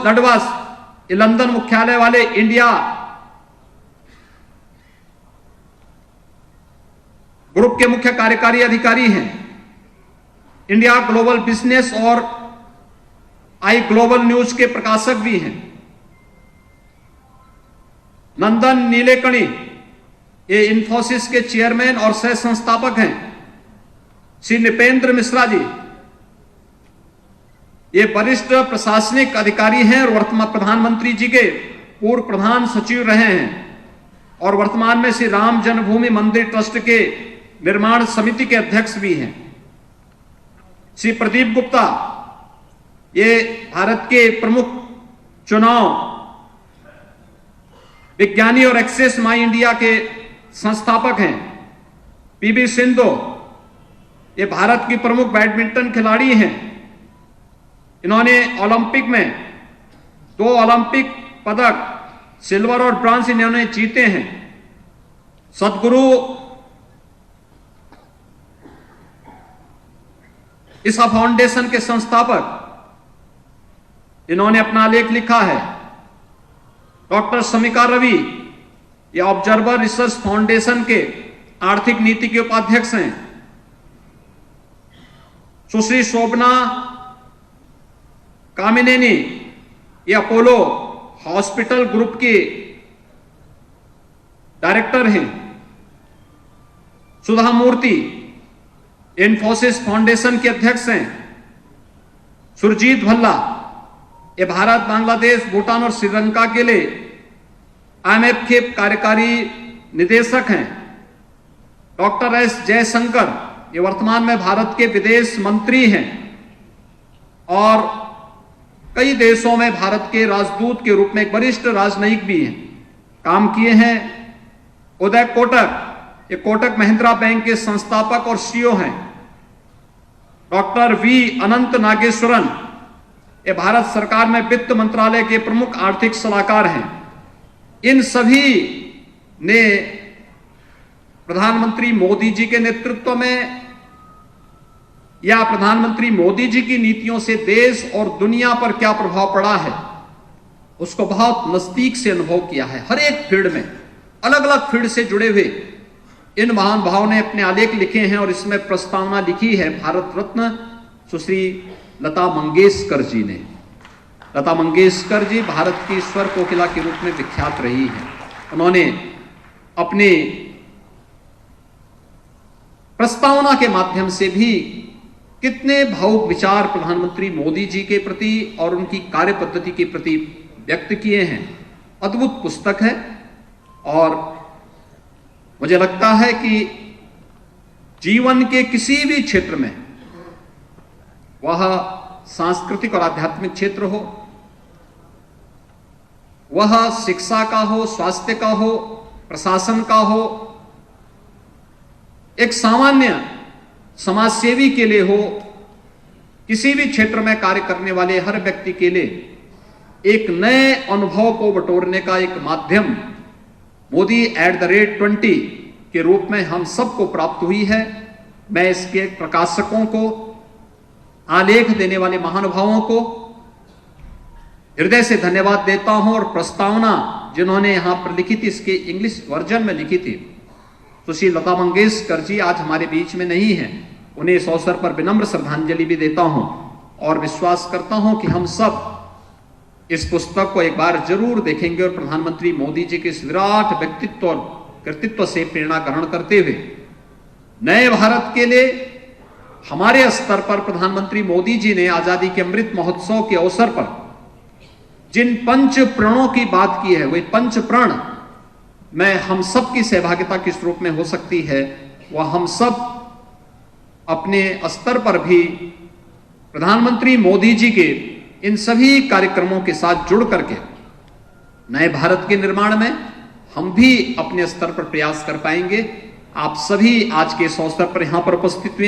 गढ़वास, ये लंदन मुख्यालय वाले इंडिया ग्रुप के मुख्य कार्यकारी अधिकारी हैं। इंडिया ग्लोबल बिजनेस और आई ग्लोबल न्यूज के प्रकाशक भी हैं। नंदन नीलेकणी, ये इंफोसिस के चेयरमैन और सह संस्थापक हैं। श्री नृपेंद्र मिश्रा जी, ये वरिष्ठ प्रशासनिक अधिकारी हैं और वर्तमान प्रधानमंत्री जी के पूर्व प्रधान सचिव रहे हैं और वर्तमान में श्री राम जन्मभूमि मंदिर ट्रस्ट के निर्माण समिति के अध्यक्ष भी हैं। श्री प्रदीप गुप्ता, ये भारत के प्रमुख चुनाव विज्ञानी और एक्सेस माई इंडिया के संस्थापक हैं। पीवी सिंधु, ये भारत की प्रमुख बैडमिंटन खिलाड़ी हैं। इन्होंने ओलंपिक में 2 ओलंपिक पदक सिल्वर और ब्रॉन्ज इन्होंने जीते हैं। सदगुरु ईसा फाउंडेशन के संस्थापक, इन्होंने अपना लेख लिखा है। डॉक्टर शमिका रवि, ये ऑब्जर्वर रिसर्च फाउंडेशन के आर्थिक नीति के उपाध्यक्ष हैं। सुश्री शोभना कामिनेनी, ये अपोलो हॉस्पिटल ग्रुप के डायरेक्टर हैं। सुधा मूर्ति, इंफोसिस फाउंडेशन के अध्यक्ष हैं। सुरजीत भल्ला, ये भारत, बांग्लादेश, भूटान और श्रीलंका के लिए IMF के कार्यकारी निदेशक हैं। डॉक्टर एस जयशंकर, ये वर्तमान में भारत के विदेश मंत्री हैं और कई देशों में भारत के राजदूत के रूप में एक वरिष्ठ राजनयिक भी हैं, काम किए हैं। उदय कोटक, ये कोटक महिंद्रा बैंक के संस्थापक और CEO हैं। डॉक्टर वी अनंत नागेश्वरन, ये भारत सरकार में वित्त मंत्रालय के प्रमुख आर्थिक सलाहकार हैं। इन सभी ने प्रधानमंत्री मोदी जी के नेतृत्व में या प्रधानमंत्री मोदी जी की नीतियों से देश और दुनिया पर क्या प्रभाव पड़ा है, उसको बहुत नजदीक से अनुभव किया है। हर एक फील्ड में, अलग अलग फील्ड से जुड़े हुए इन महानुभावों ने अपने आलेख लिखे हैं और इसमें प्रस्तावना लिखी है भारत रत्न सुश्री लता मंगेशकर जी ने। लता मंगेशकर जी भारत की स्वर कोकिला के रूप में विख्यात रही है। उन्होंने अपने प्रस्तावना के माध्यम से भी कितने भावुक विचार प्रधानमंत्री मोदी जी के प्रति और उनकी कार्य पद्धति के प्रति व्यक्त किए हैं। अद्भुत पुस्तक है और मुझे लगता है कि जीवन के किसी भी क्षेत्र में, वह सांस्कृतिक और आध्यात्मिक क्षेत्र हो, वह शिक्षा का हो, स्वास्थ्य का हो, प्रशासन का हो, एक सामान्य समाजसेवी के लिए हो, किसी भी क्षेत्र में कार्य करने वाले हर व्यक्ति के लिए एक नए अनुभव को बटोरने का एक माध्यम मोदी @20 के रूप में हम सबको प्राप्त हुई है। मैं इसके प्रकाशकों को, आलेख देने वाले महानुभावों को हृदय से धन्यवाद देता हूं और प्रस्तावना जिन्होंने यहां पर लिखी थी, इसके इंग्लिश वर्जन में लिखी थी, सुश्री लता मंगेशकर जी आज हमारे बीच में नहीं है। उन्हें इस अवसर पर विनम्र श्रद्धांजलि भी देता हूं और विश्वास करता हूं कि हम सब इस पुस्तक को एक बार जरूर देखेंगे और प्रधानमंत्री मोदी जी के इस विराट व्यक्तित्व और कृतित्व से प्रेरणा ग्रहण करते हुए नए भारत के लिए हमारे स्तर पर प्रधानमंत्री मोदी जी ने आजादी के अमृत महोत्सव के अवसर पर जिन 5 प्रणों की बात की है, वे 5 प्रण में हम सब की सहभागिता किस रूप में हो सकती है, वह हम सब अपने स्तर पर भी प्रधानमंत्री मोदी जी के इन सभी कार्यक्रमों के साथ जुड़ करके नए भारत के निर्माण में हम भी अपने स्तर पर प्रयास कर पाएंगे। आप सभी आज के इस अवसर पर यहां पर उपस्थित हुए